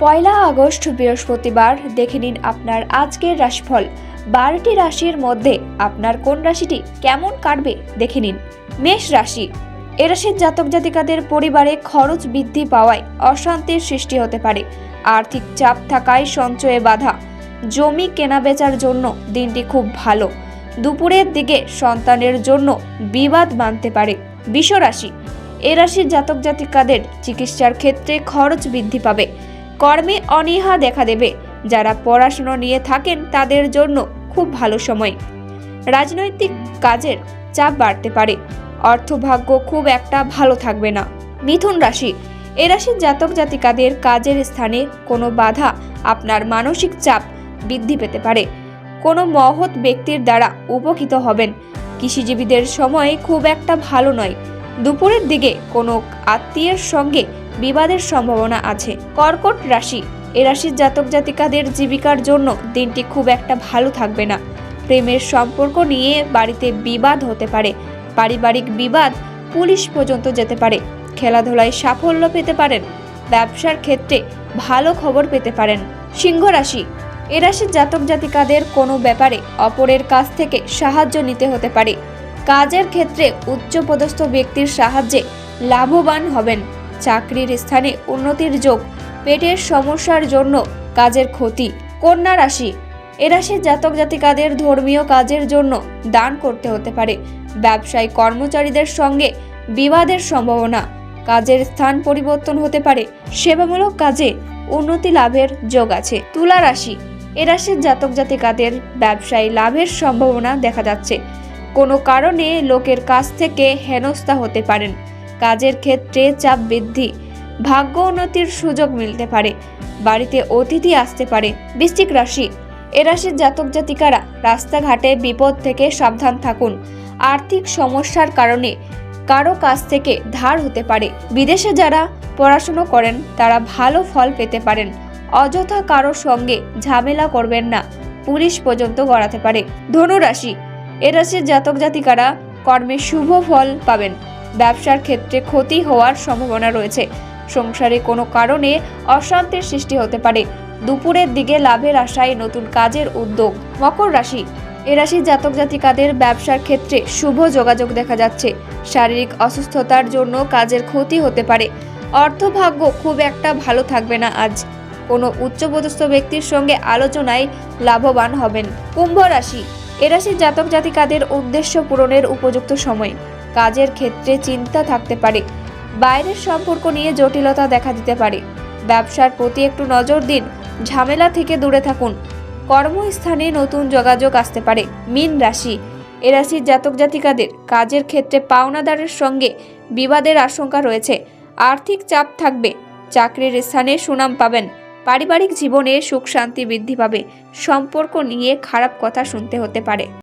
পয়লা August বৃহস্পতিবার দেখে নিন আপনার আজকের রাশিফল। 12টি রাশির মধ্যে আপনার কোন রাশিটি কেমন কাটবে দেখে নিন। মেষ রাশি। এ রাশির জাতক জাতিকাদের পরিবারে খরচ বৃদ্ধি পাওয়ায় অশান্তির সৃষ্টি হতে পারে। আর্থিক চাপ থাকায় সঞ্চয়ে বাধা। জমি কেনাবেচার জন্য দিনটি খুব ভালো। দুপুরের দিকে সন্তানের জন্য বিবাদ বাঁধতে পারে। বৃষ রাশি। এ রাশির জাতক জাতিকাদের চিকিৎসার ক্ষেত্রে খরচ বৃদ্ধি পাবে। কর্মে অনীহা দেখা দেবে। যারা পড়াশোনা নিয়ে থাকেন তাদের জন্য খুব ভালো সময়। রাজনৈতিক কাজের চাপ বাড়তে পারে। অর্থভাগ্য খুব একটা ভালো থাকবে না। মিথুন রাশি। এ রাশির জাতক জাতিকাদের কাজের স্থানে কোনো বাধা আপনার মানসিক চাপ বৃদ্ধি পেতে পারে। কোনো মহৎ ব্যক্তির দ্বারা উপকৃত হবেন। কৃষিজীবীদের সময় খুব একটা ভালো নয়। দুপুরের দিকে কোনো আত্মীয়ের সঙ্গে বিবাদের সম্ভাবনা আছে। কর্কট রাশি। এ রাশির জাতক জাতিকাদের জীবিকার জন্য দিনটি খুব একটা ভালো থাকবে না। প্রেমের সম্পর্ক নিয়ে বাড়িতে বিবাদ হতে পারে। পারিবারিক বিবাদ পুলিশ পর্যন্ত যেতে পারে। খেলাধুলায় সাফল্য পেতে পারেন। ব্যবসার ক্ষেত্রে ভালো খবর পেতে পারেন। সিংহ রাশি। এ রাশির জাতক জাতিকাদের কোনো ব্যাপারে অপরের কাছ থেকে সাহায্য নিতে হতে পারে। কাজের ক্ষেত্রে উচ্চপদস্থ ব্যক্তির সাহায্যে লাভবান হবেন। চাকরির স্থানে উন্নতির যোগ। পেটের সমস্যার জন্য কাজের ক্ষতি। কন্যা রাশি। এ রাশির জাতক জাতিকাদের ধর্মীয় কাজের জন্য দান করতে হতে পারে। ব্যবসায়ী কর্মচারীদের সঙ্গে বিবাদের সম্ভাবনা। কাজের স্থান পরিবর্তন হতে পারে। সেবামূলক কাজে উন্নতি লাভের যোগ আছে। তুলা রাশি। এ রাশির জাতক জাতিকাদের ব্যবসায়ী লাভের সম্ভাবনা দেখা যাচ্ছে। কোনো কারণে লোকের কাছ থেকে হেনস্থা হতে পারেন। কাজের ক্ষেত্রে চাপ বৃদ্ধি। ভাগ্য উন্নতির সুযোগ মিলতে পারে। বাড়িতে অতিথি আসতে পারে। বৃশ্চিক রাশি। এ রাশির জাতক জাতিকারা রাস্তাঘাটে বিপদ থেকে সাবধান থাকুন। আর্থিক সমস্যার কারণে কারো কাছ থেকে ধার হতে পারে। বিদেশে যারা পড়াশুনো করেন তারা ভালো ফল পেতে পারেন। অযথা কারো সঙ্গে ঝামেলা করবেন না। পুলিশ পর্যন্ত গড়াতে পারে। ধনু রাশি। এ রাশির জাতক জাতিকারা কর্মে শুভ ফল পাবেন। ব্যবসার ক্ষেত্রে ক্ষতি হওয়ার সম্ভাবনা রয়েছে। সংসারে কোনো কারণে অশান্তির সৃষ্টি হতে পারে। দুপুরের দিকে লাভের আশায় নতুন কাজের উদ্যোগ। মকর রাশি। এ রাশির জাতক জাতিকাদের ব্যবসার ক্ষেত্রে শুভ যোগাযোগ দেখা যাচ্ছে। শারীরিক অসুস্থতার জন্য কাজের ক্ষতি হতে পারে। অর্থভাগ্য খুব একটা ভালো থাকবে না আজ। কোনো উচ্চপদস্থ ব্যক্তির সঙ্গে আলোচনায় লাভবান হবেন। কুম্ভ রাশি। এ রাশির জাতক জাতিকাদের উদ্দেশ্য পূরণের উপযুক্ত সময়। কাজের ক্ষেত্রে চিন্তা থাকতে পারে। বাইরের সম্পর্ক নিয়ে জটিলতা দেখা দিতে পারে। ব্যবসার প্রতি একটু নজর দিন। ঝামেলা থেকে দূরে থাকুন। কর্মস্থানে নতুন যোগাযোগ আসতে পারে। মীন রাশি। এ রাশির জাতক জাতিকাদের কাজের ক্ষেত্রে পাওনাদারের সঙ্গে বিবাদের আশঙ্কা রয়েছে। আর্থিক চাপ থাকবে। চাকরির স্থানে সুনাম পাবেন। পারিবারিক জীবনে সুখ শান্তি বৃদ্ধি পাবে। সম্পর্ক নিয়ে খারাপ কথা শুনতে হতে পারে।